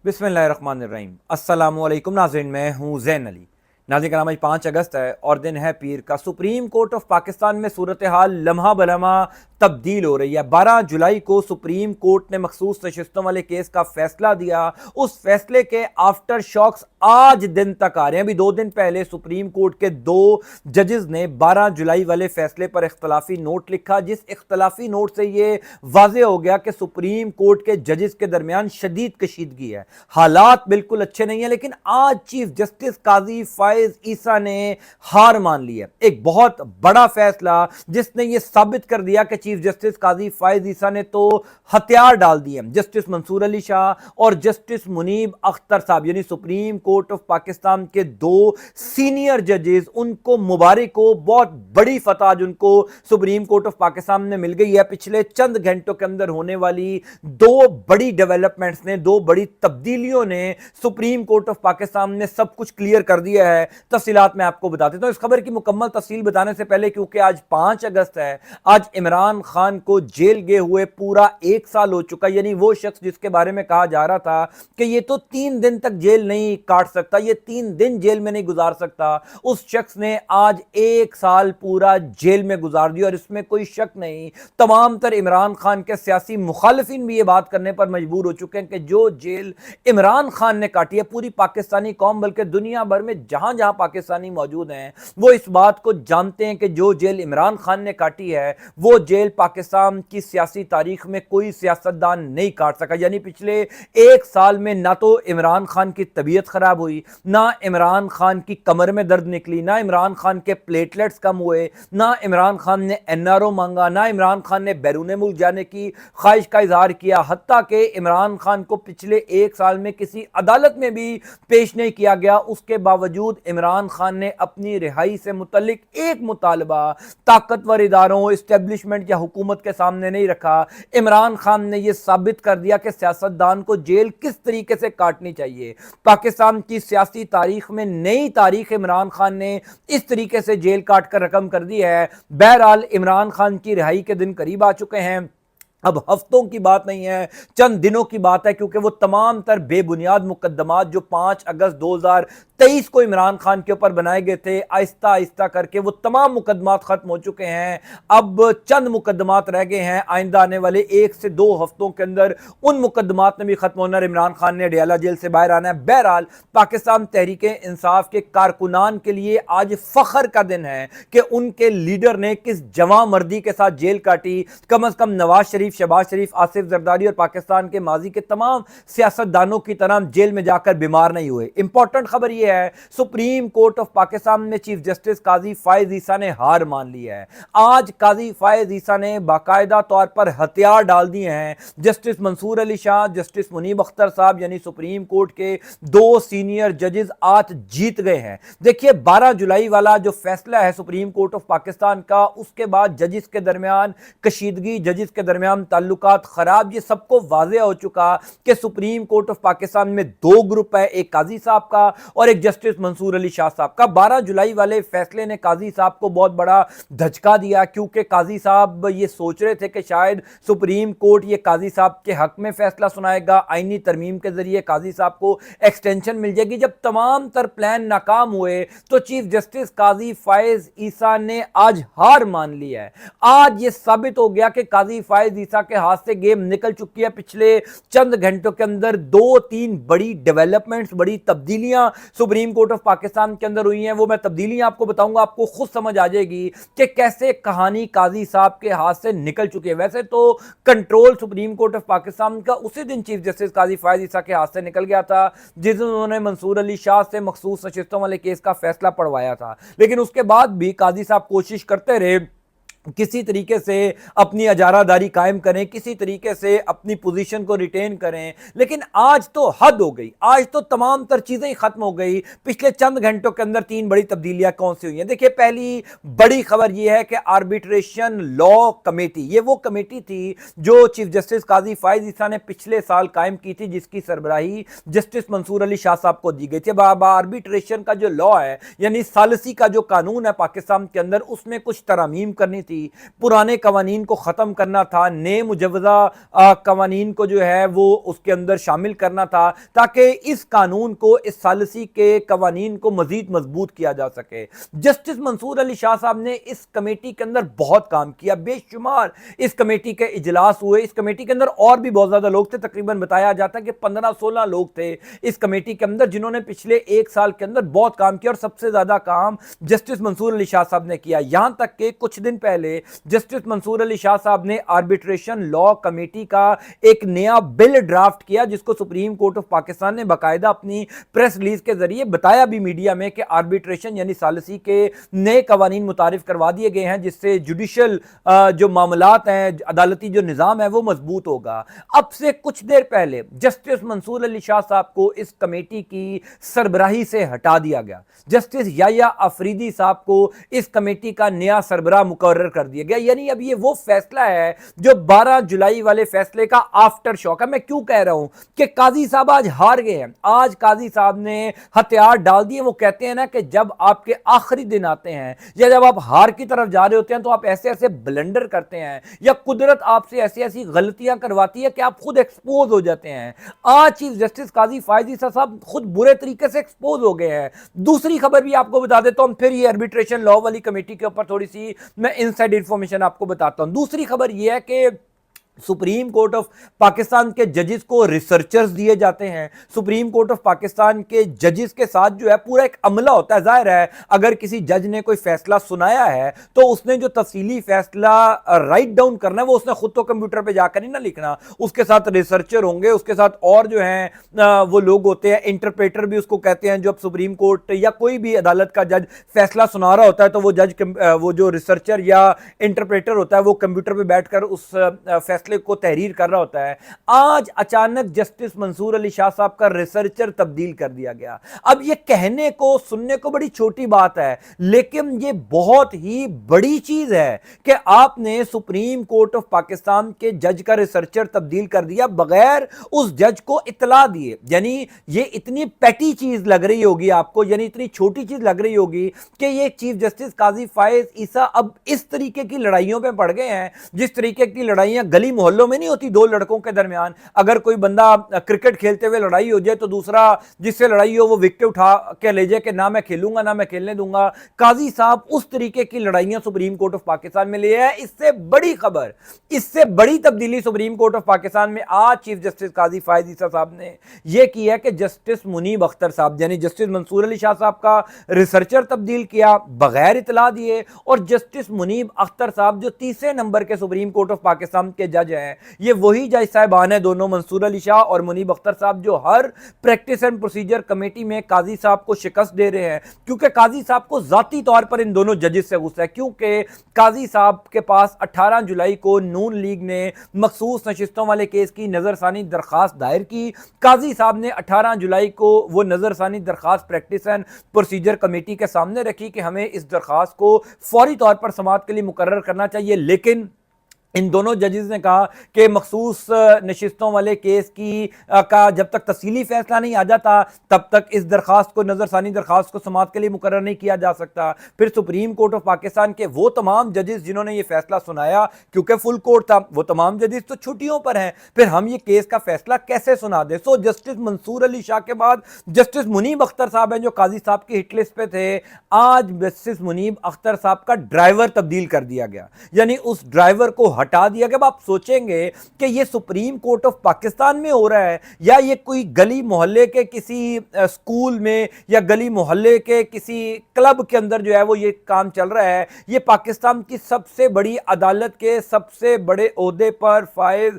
बिस्मिल्लाहिर्रहमानिर्रहीम। अस्सलामु अलैकुम नाज़रीन, मैं हूँ ज़ैन अली। नाज़रीन कराम, आज 5 अगस्त है और दिन है पीर का। सुप्रीम कोर्ट ऑफ पाकिस्तान में सूरत हाल लम्हा बलम्हा तब्दील हो रही है। 12 जुलाई को सुप्रीम कोर्ट ने मखसूस नशिस्तों वाले केस का फैसला दिया। उस फैसले के आफ्टर शॉक्स आज दिन तक आ रहे हैं। अभी 2 दिन पहले सुप्रीम कोर्ट के 2 जजेस ने 12 जुलाई वाले फैसले पर इख्तलाफी नोट लिखा, जिस इख्तलाफी नोट से ये वाज़े हो गया कि सुप्रीम कोर्ट के जजेस के दरमियान शदीद कशीदगी है, हालात बिल्कुल अच्छे नहीं है। लेकिन आज चीफ जस्टिस काजी फायज ईसा ने हार मान ली है। एक बहुत बड़ा फैसला जिसने यह साबित कर दिया कि चीफ जस्टिस काजी फायज ईसा ने तो हथियार डाल दिए। जस्टिस मंसूर अली शाह और जस्टिस मुनीब अख्तर साहब, यानी सुप्रीम कोर्ट ऑफ पाकिस्तान के 2 सीनियर जजेस, उनको मुबारक हो। बहुत बड़ी फतह आज उनको सुप्रीम कोर्ट ऑफ पाकिस्तान में मिल गई है। पिछले चंद घंटों के अंदर होने वाली 2 बड़ी डेवलपमेंट्स ने, 2 बड़ी तब्दीलियों ने सुप्रीम कोर्ट ऑफ पाकिस्तान ने सब कुछ क्लियर कर दिया है। तफसीलात मैं आपको बता देता हूं। इस खबर की मुकम्मल तफसील बताने से पहले, क्योंकि आज 5 अगस्त है, आज इमरान खान को जेल गए हुए पूरा 1 साल हो चुका। यानी वो शख्स जिसके बारे में कहा जा रहा था कि ये तो 3 दिन तक जेल नहीं काट सकता, ये 3 दिन जेल में नहीं गुजार सकता, उस शख्स ने आज 1 साल पूरा जेल में गुजार दिया। और इसमें कोई शक नहीं, तमाम तर इमरान खान के सियासी मुखालिफिन भी ये बात करने पर मजबूर हो चुके हैं कि जो जेल इमरान खान ने काटी है, पूरी पाकिस्तानी कौम बल्कि दुनिया भर में जहां जहां पाकिस्तानी मौजूद हैं वो इस बात को जानते हैं कि जो जेल इमरान खान ने काटी है वो जेल पाकिस्तान की सियासी तारीख में कोई सियासतदान नहीं काट सका। यानी पिछले 1 साल में ना तो इमरान खान की तबीयत खराब हुई, ना इमरान खान की कमर में दर्द निकली, ना इमरान खान के प्लेटलेट्स कम हुए, ना इमरान खान ने एनआरओ मांगा, ना इमरान खान ने बैरून मुल्क जाने की ख्वाहिश का इजहार किया। हत्ता कि इमरान खान को पिछले 1 साल में किसी अदालत में भी पेश नहीं किया गया। उसके बावजूद इमरान खान ने अपनी रिहाई से मुतल्लिक एक मुतालबा ताकतवर इदारों, इस्टेब्लिशमेंट या हुकूमत के सामने नहीं रखा। इमरान खान ने यह साबित कर दिया कि सियासतदान को जेल किस तरीके से काटनी चाहिए। पाकिस्तान की सियासी तारीख में नई तारीख इमरान खान ने इस तरीके से जेल काट कर रकम कर दी है। बहरहाल इमरान खान की रिहाई के दिन करीब आ चुके हैं। अब हफ्तों की बात नहीं है, चंद दिनों की बात है, क्योंकि वो तमाम तर बेबुनियाद मुकदमात जो 5 अगस्त 2023 को इमरान खान के ऊपर बनाए गए थे, आहिस्ता आहिस्ता करके वो तमाम मुकदमात खत्म हो चुके हैं। अब चंद मुकदमात रह गए हैं। आइंदा आने वाले 1 से 2 हफ्तों के अंदर उन मुकदमात में भी खत्म होना, इमरान खान ने अडयाला जेल से बाहर आना है। बहरहाल पाकिस्तान तहरीक इंसाफ के कारकुनान के लिए आज फख्र का दिन है कि उनके लीडर ने किस जवां मर्दी के साथ जेल काटी। कम से कम नवाज शरीफ, शहबाज शरीफ, आसिफ जरदारी और पाकिस्तान के माजी के तमाम सियासतदानों की तरह जेल में जाकर बीमार नहीं हुए। इंपॉर्टेंट खबर यह है, सुप्रीम कोर्ट ऑफ पाकिस्तान में चीफ जस्टिस काजी फायज ईसा ने हार मान ली है। आज काजी फायज ईसा ने बाकायदा तौर पर हथियार डाल दिए हैं। जस्टिस मंसूर अली शाह, जस्टिस मुनीब अख्तर साहब, यानी सुप्रीम कोर्ट के 2 सीनियर जजेस आज जीत गए हैं। देखिए, 12 जुलाई वाला जो फैसला है सुप्रीम कोर्ट ऑफ पाकिस्तान का, उसके बाद जजेस के दरमियान कशीदगी, जजेस के दरमियान ताल्लुकात खराब, ये सबको वाज़ेह हो चुका कि सुप्रीम कोर्ट ऑफ पाकिस्तान में 2 ग्रुप है, एक काजी साहब का और एक जस्टिस मंसूर अली शाह साहब का। 12 जुलाई वाले फैसले ने काजी साहब को बहुत बड़ा धचका दिया, क्योंकि काजी साहब ये सोच रहे थे कि शायद सुप्रीम कोर्ट ये काजी साहब के हक में फैसला सुनाएगा, आईनी तरमीम के जरिए काजी साहब को एक्सटेंशन मिल जाएगी। जब तमाम तर प्लान नाकाम हुए तो चीफ जस्टिस काजी फायज ईसा ने आज हार मान ली है। आज ये साबित हो गया कि काजी फायज ईसा के हाथ से गेम निकल चुकी है। पिछले चंद घंटों के अंदर 2-3 बड़ी डेवलपमेंट्स, बड़ी तब्दीलियां सुप्रीम कोर्ट ऑफ पाकिस्तान के अंदर हुई हैं। वो मैं तब्दीलियां आपको बताऊंगा, आपको खुद समझ आ जाएगी कि कैसे कहानी काजी साहब के हाथ से निकल चुकी है। वैसे तो control supreme court of Pakistan का उसी दिन चीफ जस्टिस काजी फायज ईसा के हाथ से निकल गया था जिस दिन उन्होंने मंसूर अली शाह से मखसूस नशिस्तों वाले केस का फैसला पढ़वाया था। लेकिन उसके बाद भी काजी साहब कोशिश करते रहे किसी तरीके से अपनी अजारादारी कायम करें, किसी तरीके से अपनी पोजीशन को रिटेन करें। लेकिन आज तो हद हो गई, आज तो तमाम तर चीज़ें ही खत्म हो गई। पिछले चंद घंटों के अंदर 3 बड़ी तब्दीलियां कौन सी हुई हैं? देखिए, पहली बड़ी खबर यह है कि आर्बिट्रेशन लॉ कमेटी, ये वो कमेटी थी जो चीफ जस्टिस काजी फायज ईसा ने पिछले साल कायम की थी, जिसकी सरबराही जस्टिस मंसूर अली शाह साहब को दी गई थी। आर्बिट्रेशन का जो लॉ है, यानी सालसी का जो कानून है पाकिस्तान के अंदर, उसमें कुछ तरमीम करनी थी। थी, पुराने कवानीन को ख़त्म करना था, नए मुजवज़ा कवानीन को जो है वो उसके अंदर शामिल करना था, ताकि इस कानून को, इस सालिसी के कवानीन को मज़ीद मजबूत किया जा सके। जस्टिस मंसूर अली शाह साहब ने इस कमेटी के अंदर बहुत काम किया, बेशुमार इस कमेटी के इजलास हुए। इस कमेटी के अंदर और भी बहुत ज़्यादा लोग थे, तकरीबन बताया जाता है कि 15-16 लोग थे इस कमेटी के अंदर, जिन्होंने पिछले एक साल के अंदर बहुत काम किया, और सबसे ज़्यादा काम जस्टिस मंसूर अली शाह साहब ने किया। यहां तक कि कुछ दिन पहले जस्टिस मंसूर अली शाह साहब ने आर्बिट्रेशन लॉ कमेटी का एक नया बिल ड्राफ्ट किया, जिसको सुप्रीम कोर्ट ऑफ पाकिस्तान ने बाकायदा अपनी प्रेस रिलीज के जरिए बताया भी मीडिया में कि आर्बिट्रेशन यानी सालिसी के नए कवानीन मुतारिफ करवा दिए गए हैं, जिससे जुडिशल जो मामलात हैं, अदालती जो निज़ाम है वो मजबूत होगा। अब से कुछ देर पहले जस्टिस मंसूर अली शाह साहब को इस कमेटी की सरबराही से हटा दिया गया। जस्टिस याया अफरीदी साहब को इस कमेटी का नया सरबराह मुकर्रर कर दिया गया। यानी अब ये वो फैसला है जो 12 जुलाई वाले फैसले का आफ्टर शॉक है। मैं क्यों कह रहा हूं कि काजी साहब आज हार गए हैं। आज काजी साहब ने हथियार डाल दिए। वो कहते हैं ना कि जब आपके आखिरी दिन आते हैं या जब आप हार की तरफ जा रहे होते हैं तो आप ऐसे ऐसे ब्लंडर करते हैं या कुदरत आपसे ऐसी ऐसी गलतियां करवाती है कि आप खुद एक्सपोज हो जाते हैं। आज चीफ जस्टिस काजी फायज ईसा साहब खुद बुरे तरीके से एक्सपोज हो गए हैं। दूसरी खबर भी आपको बता देता हूं, फिर ये आर्बिट्रेशन लॉ वाली कमेटी के ऊपर थोड़ी सी मैं इनसाइड इंफॉर्मेशन आपको बताता हूं। दूसरी खबर यह है कि सुप्रीम कोर्ट ऑफ पाकिस्तान के जजेस को रिसर्चर्स दिए जाते हैं। सुप्रीम कोर्ट ऑफ पाकिस्तान के जजेस के साथ जो है पूरा एक अमला होता है। जाहिर है अगर किसी जज ने कोई फैसला सुनाया है तो उसने जो तफसीली फैसला राइट डाउन करना है वो उसने खुद तो कंप्यूटर पे जाकर नहीं ना लिखना, उसके साथ रिसर्चर होंगे, उसके साथ और जो है वो लोग होते हैं, इंटरप्रेटर भी उसको कहते हैं। जब सुप्रीम कोर्ट या कोई भी अदालत का जज फैसला सुना रहा होता है तो वो जज वो जो रिसर्चर या इंटरप्रेटर होता है वो कंप्यूटर पर बैठकर उस फैसले को तहरीर कर रहा होता है। आज अचानक जस्टिस मंसूर अली शाह साहब का रिसर्चर तब्दील कर दिया गया। अब ये कहने को सुनने को बड़ी छोटी बात है, लेकिन ये बहुत ही बड़ी चीज है कि आपने सुप्रीम कोर्ट ऑफ पाकिस्तान के जज का रिसर्चर तब्दील कर दिया बगैर उस जज को इत्तला दिए। यानी ये इतनी पेटी चीज लग रही होगी आपको, यानी इतनी छोटी चीज लग रही होगी कि ये चीफ जस्टिस काजी फायज ईसा अब इस तरीके की लड़ाइयों पे पड़ गए हैं जिस तरीके की लड़ाइयां गली मोहल्लों में नहीं होती दो लड़कों के दरमियान। अगर कोई बंदा क्रिकेट खेलते हुए लड़ाई हो जाए तो दूसरा जिससे लड़ाई हो वो विकेट उठा के ले जाए कि ना मैं खेलूंगा ना मैं खेलने दूंगा। काजी साहब उस तरीके की लड़ाइयां सुप्रीम कोर्ट ऑफ पाकिस्तान में ले आए। इससे बड़ी खबर, इससे बड़ी तब्दीली सुप्रीम कोर्ट ऑफ पाकिस्तान में आज चीफ जस्टिस काजी फायज ईसा साहब ने यह किया है कि जस्टिस मुनीब अख्तर साहब यानी जस्टिस मंसूर अली शाह साहब का रिसर्चर तब्दील किया बगैर इतला दिए, और जस्टिस मुनीब अख्तर साहब जो तीसरे नंबर के सुप्रीम कोर्ट ऑफ पाकिस्तान के जज हैं, ये वही जज साहिबान है दोनों, मंसूर अली शाह और मुनीब अख्तर साहब, जो हर प्रैक्टिस एंड प्रोसीजर कमेटी में काजी साहब को शिकस्त दे रहे हैं। क्योंकि काजी साहब को जाती तौर पर इन दोनों जजेस से गुस्सा है, क्योंकि काजी साहब के पास 18 जुलाई को नून लीग ने मखसूस नशिस्तों वाले केस की नजरसानी दरखास्त दायर की। काजी साहब ने 18 जुलाई को वो नजरसानी दरखास्त प्रैक्टिस एंड प्रोसीजर कमेटी के सामने रखी कि हमें इस दरखास्त को फौरी तौर पर समाअत के लिए मुकर्रर करना चाहिए। लेकिन इन दोनों जजेस ने कहा कि मखसूस नशिस्तों वाले केस की का जब तक तफसीली फैसला नहीं आ जाता तब तक इस दरखास्त को, नजरसानी दरखास्त को समाअत के लिए मुकर्रर नहीं किया जा सकता। फिर सुप्रीम कोर्ट ऑफ पाकिस्तान के वो तमाम जजेस जिन्होंने ये फैसला सुनाया, क्योंकि फुल कोर्ट था, वो तमाम जजेस तो छुट्टियों पर हैं, फिर हम ये केस का फैसला कैसे सुना दें। सो जस्टिस मंसूर अली शाह के बाद जस्टिस मुनीब अख्तर साहब हैं जो काजी साहब की हिट लिस्ट पे थे। आज जस्टिस मुनीब अख्तर साहब का ड्राइवर तब्दील कर दिया गया, यानी उस ड्राइवर को हटा दिया गया। अब आप सोचेंगे कि ये सुप्रीम कोर्ट ऑफ पाकिस्तान में हो रहा है या ये कोई गली मोहल्ले के किसी स्कूल में या गली मोहल्ले के किसी क्लब के अंदर जो है वो ये काम चल रहा है। ये पाकिस्तान की सबसे बड़ी अदालत के सबसे बड़े ओहदे पर फायज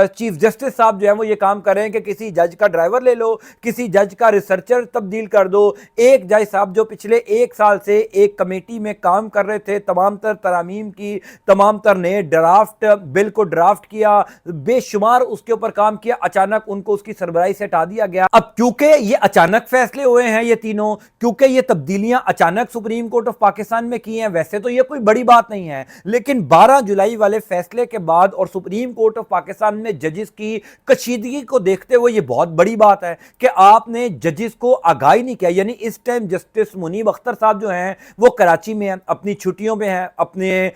चीफ जस्टिस साहब जो है वो ये काम कर रहे हैं कि किसी जज का ड्राइवर ले लो, किसी जज का रिसर्चर तब्दील कर दो। एक जज साहब जो पिछले एक साल से एक कमेटी में काम कर रहे थे, तमाम तर तरामीम की, तमाम तर नए ड्राफ्ट बिल को ड्राफ्ट किया, बेशुमार उसके ऊपर काम किया, अचानक उनको उसकी सरबराही से हटा दिया गया। अब क्योंकि ये अचानक फैसले हुए हैं ये तीनों, क्योंकि ये तब्दीलियां अचानक सुप्रीम कोर्ट ऑफ पाकिस्तान में की हैं, वैसे तो ये कोई बड़ी बात नहीं है, लेकिन 12 जुलाई वाले फैसले के बाद और सुप्रीम कोर्ट ऑफ पाकिस्तान में जजेस की कशीदगी को देखते हुए ये बहुत बड़ी बात है कि आपने जजेस को आगाही नहीं किया। यानी इस टाइम जस्टिस मुनीब अख्तर साहब जो हैं वो कराची में हैं, अपनी छुट्टियों में हैं, अपने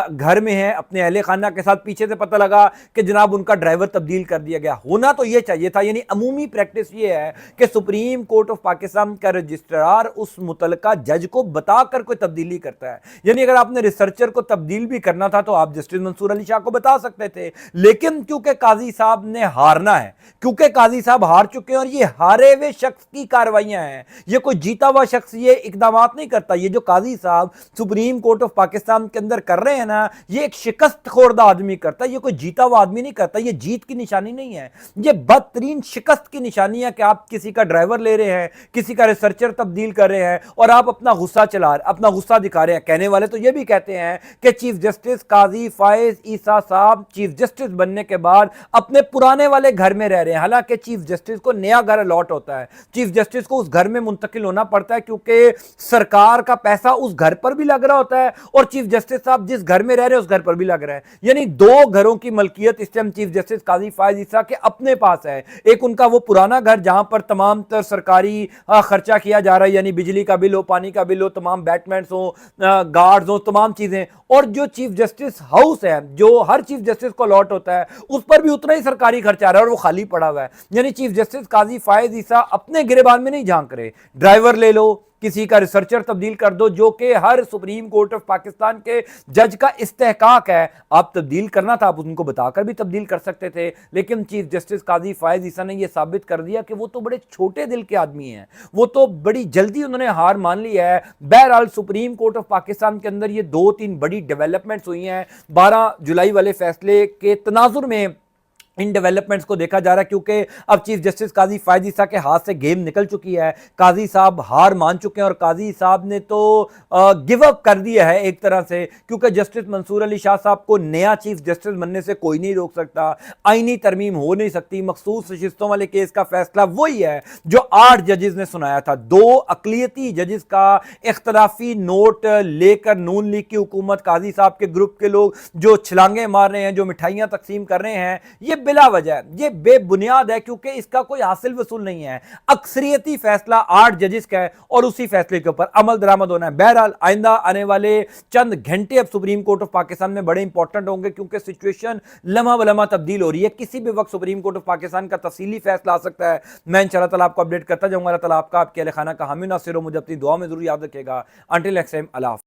घर में हैं, अपने अहले खाना के साथ। पीछे से पता लगा कि जनाब उनका ड्राइवर तब्दील कर दिया गया। होना तो ये चाहिए था, यानी अमूमी प्रैक्टिस ये है कि सुप्रीम कोर्ट ऑफ पाकिस्तान का रजिस्ट्रार उस मुतलका जज को बताकर कोई तब्दीली करता है। यानी अगर आपने रिसर्चर को तब्दील भी करना था तो आप जस्टिस मंसूर अली शाह को बता सकते थे, लेकिन क्योंकि काजी साहब ने हारना है, क्योंकि काजी साहब हार चुके हैं और ये हारे हुए शख्स की कार्रवाइयां हैं, ये कोई जीता हुआ शख्स ये इकदाम नहीं करता। ये जो काजी साहब सुप्रीम कोर्ट ऑफ पाकिस्तान के अंदर कर रहे हैं ना, ये एक शिकस्त खोरदा आदमी करता है, ये कोई जीता हुआ आदमी नहीं करता। ये जीत की निशानी नहीं है, ये बदतरीन शिकस्त की निशानी है कि आप किसी का ड्राइवर ले रहे हैं, किसी का रिसर्चर तब्दील कर रहे हैं और आप अपना गुस्सा अपना गुस्सा दिखा रहे हैं। कहने वाले तो ये भी कहते हैं कि चीफ जस्टिस काजी फायज ईसा साहब चीफ जस्टिस बनने के बाद अपने पुराने वाले घर में रह रहे हैं। हालांकि चीफ जस्टिस को नया घर अलॉट होता है, चीफ जस्टिस को उस घर में मुंतकिल होना पड़ता है क्योंकि सरकार का पैसा उस घर पर भी लग रहा होता है और चीफ जस्टिस साहब जिस घर में रह रहे हैं उस घर पर भी लग रहा है। यानी दो घरों की मलकियत इस टाइम चीफ जस्टिस काजी फायज ईसा के अपने पास है। एक उनका वो पुराना घर जहां पर तमाम तर सरकारी खर्चा किया जा रहा है, यानी बिजली का बिल हो, पानी का बिल हो, तमाम बैटमैन्स हो, गार्ड्स हो, तमाम चीजें, और जो चीफ जस्टिस हाउस है जो हर चीफ जस्टिस को अलॉट होता है उस पर भी उतना ही सरकारी खर्चा आ रहा है और वो खाली पड़ा हुआ है। यानी चीफ जस्टिस काजी फायज ईसा अपने गिरेबान में नहीं झांक रहे। ड्राइवर ले लो, किसी का रिसर्चर तब्दील कर दो, जो कि हर सुप्रीम कोर्ट ऑफ पाकिस्तान के जज का इस्तेहकाक है। आप तब्दील करना था, आप उनको बताकर भी तब्दील कर सकते थे, लेकिन चीफ जस्टिस काजी फायज ईसा ने यह साबित कर दिया कि वो तो बड़े छोटे दिल के आदमी हैं, वो तो बड़ी जल्दी उन्होंने हार मान ली है। बहरहाल सुप्रीम कोर्ट ऑफ पाकिस्तान के अंदर ये 2-3 बड़ी डेवलपमेंट्स हुई हैं 12 जुलाई वाले फैसले के तनाजुर में। इन डेवलपमेंट्स को देखा जा रहा है क्योंकि अब चीफ जस्टिस काजी फायज ईसा के हाथ से गेम निकल चुकी है, काजी साहब हार मान चुके हैं और काजी साहब ने तो गिव अप कर दिया है एक तरह से, क्योंकि जस्टिस मंसूर अली शाह साहब को नया चीफ जस्टिस बनने से कोई नहीं रोक सकता, आईनी तरमीम हो नहीं सकती। मखसूस नशिस्तों वाले केस का फैसला वही है जो 8 जजेस ने सुनाया था। 2 अकलियती जजेस का इख्तलाफी नोट लेकर नून लीग की हुकूमत, काजी साहब के ग्रुप के लोग जो छलांगे मार रहे हैं, जो मिठाइयां तकसीम कर रहे हैं, ये बिला वजह, ये बेबुनियाद है क्योंकि इसका कोई हासिल वसूल नहीं है। अक्सरियती फैसला 8 जजेस का है और उसी फैसले के ऊपर अमल दरामद होना है। बहरहाल आइंदा आने वाले चंद घंटे अब सुप्रीम कोर्ट ऑफ पाकिस्तान में बड़े इंपॉर्टेंट होंगे क्योंकि सिचुएशन लम्हा बलम्हा तब्दील हो रही है। किसी भी वक्त सुप्रीम कोर्ट ऑफ पाकिस्तान का तफसीली फैसला आ सकता है। मैं इंशाअल्लाह ताला आपको अपडेट करता जाऊंगा। अल्लाह ताला आपका, आपके अहले खाना का हामी नासिर हो। मुझे अपनी दुआ में जरूर याद रखेगा। अंटिल नेक्स्ट टाइम, अल्लाह हाफ़िज़।